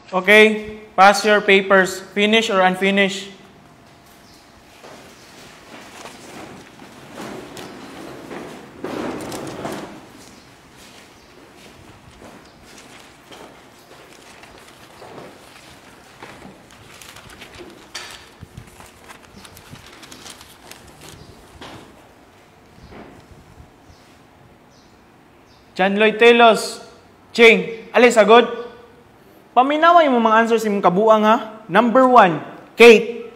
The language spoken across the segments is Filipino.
Okay, pass your papers. Finish or unfinished? John Lloyd Telos. Ching, alis agad. Paminawa yung mga answers yung kabuang ha. Number 1, Kate.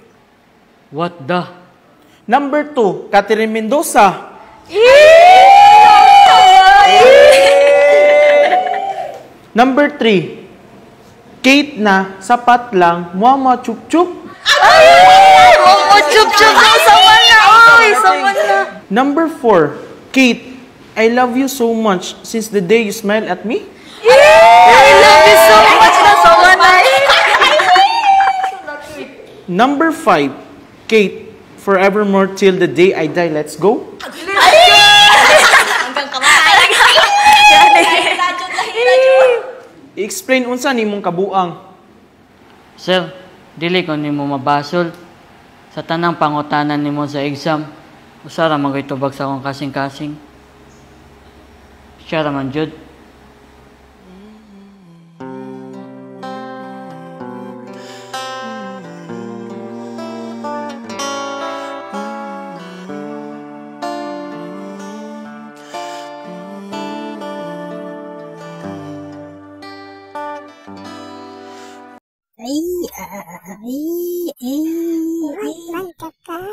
What the? Number 2, Catherine Mendoza. Number 3, Kate na sapat lang, muama chup-chup. Oo, chup-chup na, sama na. Oy, sama na. Number 4, Kate, I love you so much since the day you smiled at me. I love you so much na, sama na. Number 5, Kate, forevermore till the day I die, let's go. Hanggang kamay. I-explain unsa nimong kabuang. Sir, dili ko nimo mabasol. Sa tanang pangutanan nimo sa exam, usara man kay tubag sa akong kasing-kasing. Siya raman jud. Magmanta ka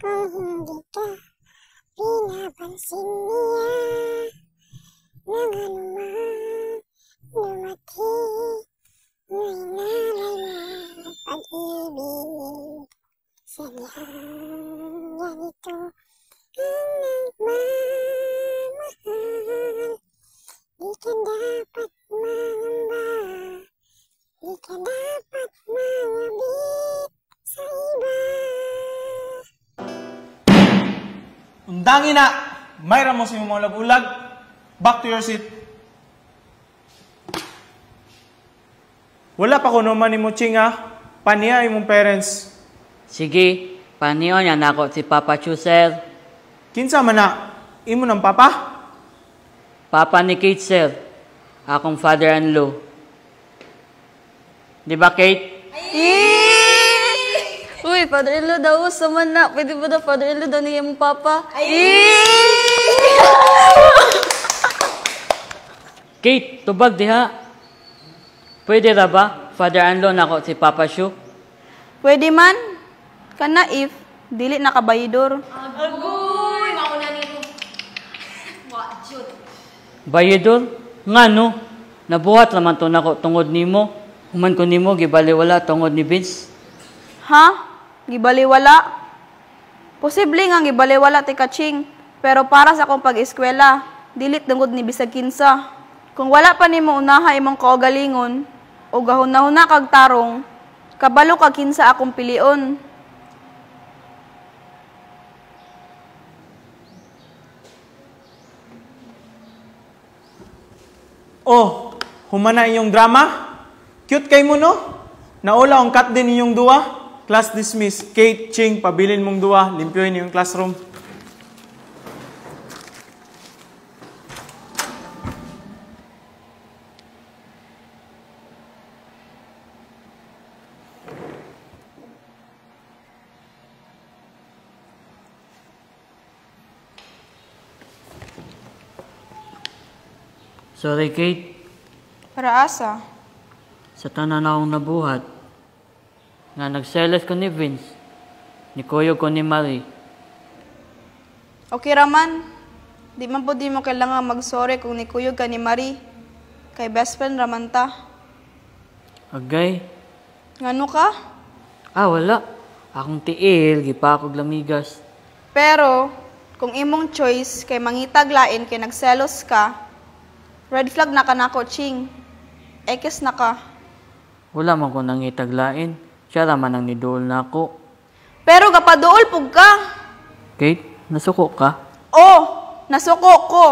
kung hindi ka pinapansin niya. Nang anuman dumating, nga'y nalala ang pag-ibig. Sadyang ganito ang nagmamahal. Di ka dapat mangamba, di ka dapat mangabit sa iba. Undangin na! Mayra mo sa imong mga ulag. Back to your seat. Wala pa ko naman ni mo, Ching, ha? Paniya imong parents. Sige, paniyon yan ako si Papa Chu, sir. Kinsa man na? Imo ng papa? Papa ni Kate, sir. Akong father-in-law. Di ba, Kate? Uy, father-in-law daw, sama na. Pwede ba daw father-in-law daw niya mong papa? Kate, tubag diha. Pwede ra ba? Father-in-law na ako si Papa Chu. Pwede man. Kana if, dili nakabayidor. Agoy, mauna nito. Wajud. Bayidor? Nga no? Nabuhat naman to nako tungod nimo. Human ko nimo, gibaliwala tungod ni Vince. Ha? Gibaliwala? Posible nga gibaliwala ti Kaching. Pero para sa akong pag-eskwela, dilit tungod ni bisag kinsa. Kung wala pa nimo unaha imong kaugalingon, o gahuna-huna kag tarong, kabalo kag kinsa akong pilion. Oh, humana inyong drama? Cute kay mo, no? Naula ang cut din inyong duwa. Class dismiss. Kate, Ching, pabilin mong duwa. Limpyoin yung classroom. Sorry, Kate. Para asa? Sa tanan akong nabuhat. Nga nagselos ko ni Vince. Ni Kuyo ko ni Marie. Okay raman. Di man po di mo kailangan mag-sorry kung nikuyog ka ni Marie. Kay best friend raman ta. Agay. Ngano ka? Wala. Akong tiil, gipa akong lamigas. Pero, kung imong choice kay mangitag lain kay nagselos ka, red flag na ka nako, Ching. Ekes na ka. Wala man ko nang itaglain. Siya raman ang nidool na ako. Pero gapaduol pug ka. Kate, nasuko ka? Oh, nasuko ko.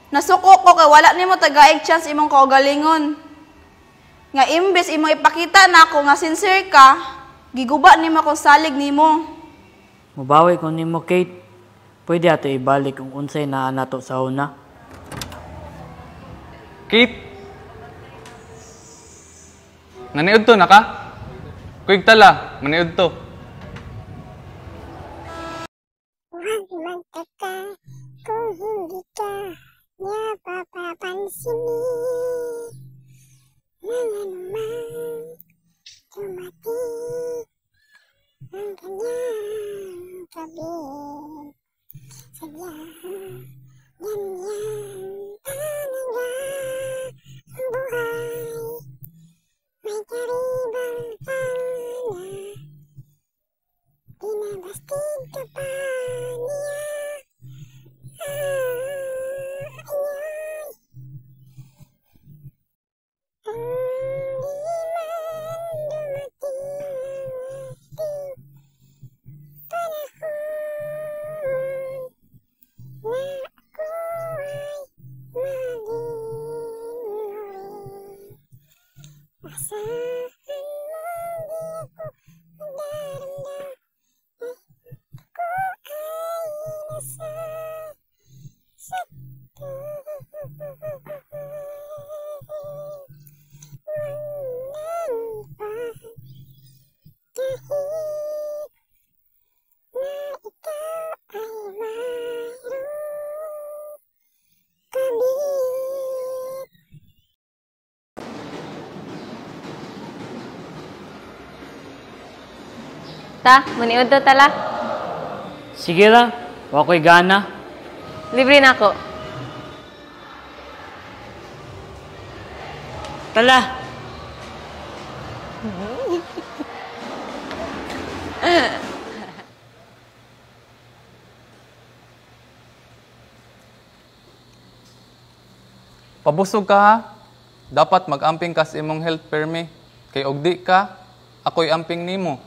Nasuko ko kay wala nimo tagaig chance imong kaugalingon. Nga imbes imo ipakita nako nga sincere ka, giguba nimo akong salig nimo. Mubawi ko nimo, Kate. Pwede ato ibalik kung unsay naa nato sa una. Kate? Naniud to na ka? Kuig tala, maniud to. Huwag magtaka kung hindi ka niya papapansinin. Nang anuman dumating ang kanyang tabi. Sadyang ganyan talaga ang buhay. May karibang tala, binabastid ka pa niya. Ayay. Hindi man dumating ang panahon na ako ay maging muli. Asahan mo di ako magdaramdam, ako ay nasa sakto. Wala pa kahit na ikaw ay mayroong kabit. Ta, maniud to tala. Sige ra, wa ko'y gana. Libre na ako. Tala! Pabusog ka ha? Dapat mag-amping ka sa imong health permi. Kay og di ka, ako'y amping nimo.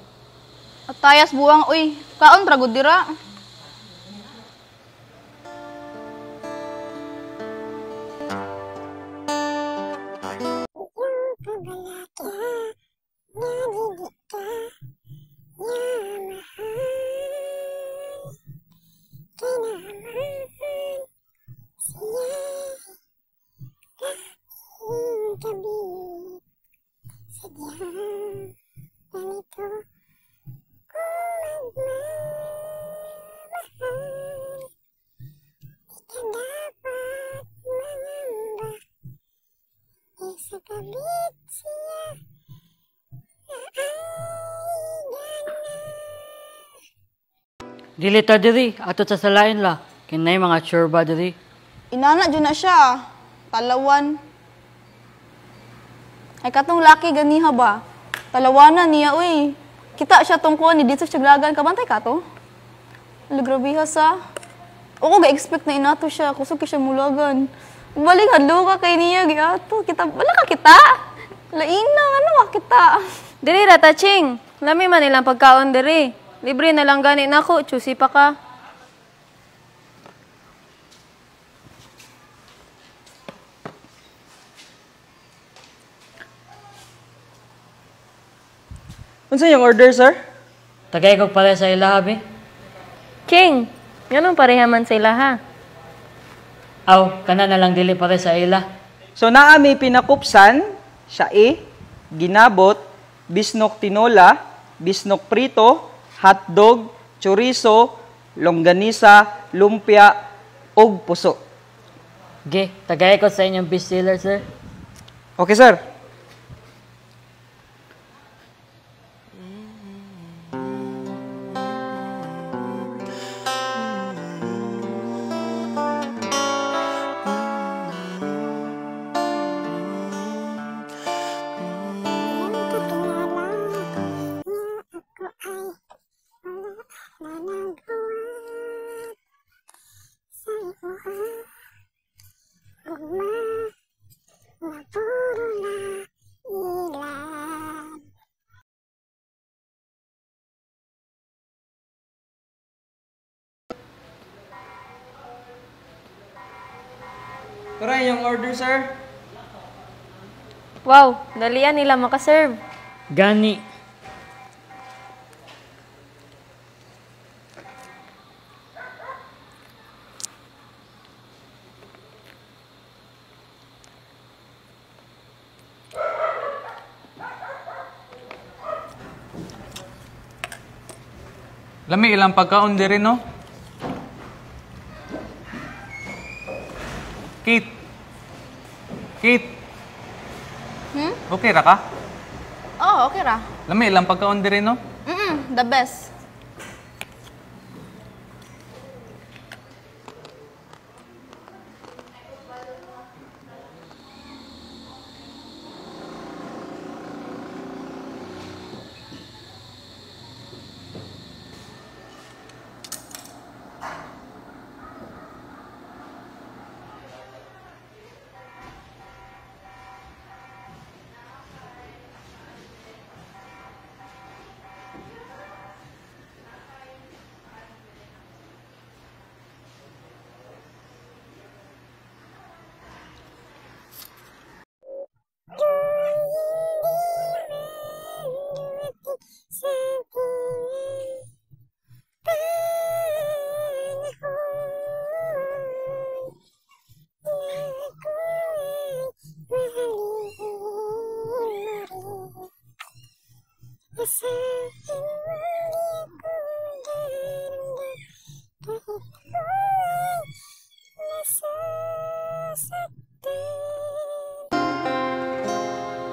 At tayas buwang, uy, kaon tragod dira. Yung kabalaka na hindi ka niya mahal. Kailangan siya kahit kabit. Sadyang ganito kung magmamahal. Di ka dapat mangamba. Sa kabit siya na ay gana. Dili ta diri, ato sa salain la. Kinay mga churba diri. Inana dyan na siya. Talawan. Ay katong laki ganiha ba? Talawanan niya, uy. Kita siya tungkuan ni dito siya glagan. Kabantay ka to? Alagrabiha sa. Oo, ga-expect na inato siya. Kusog siya mulagan. Balik hadlo ka kay niya. Giato. Kita, wala ka kita. Lainang, ano ka kita? Diri ra ta, Ching. Lami man nilang pagkaon diri. Libre na lang gani nako, chusi pa ka. Unsa yung order, sir? Tagay ko pala sa ila, habi. Ching, ganun parehaman sa ila ha. Aw, kana na lang dili pare sa ila. So naa may pinakupsan, siya ginabot, bisnok tinola, bisnok prito, hotdog, chorizo, longganisa, lumpia, ug puso. Ge, tagay ko sa inyong bestseller, sir. Okay, sir. Tara yung order, sir. Wow, dalian nila makaserve. Gani. Lami ilang pagkaon diri no? Kate. Kate. Okay ra ka? Oh, okay ra. Lami ilang pagkaon diri no? The best.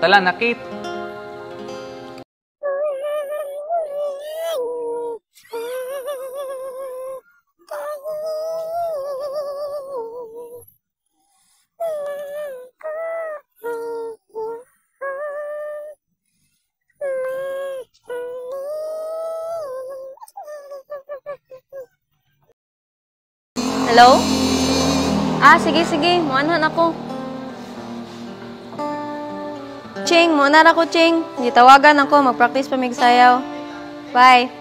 Tala na, Kate. Hello? Sige. Muanhan ako. Ching, muna ra ko, Ching. Gitawagan ako. Mag-practice pa mig sayaw. Bye.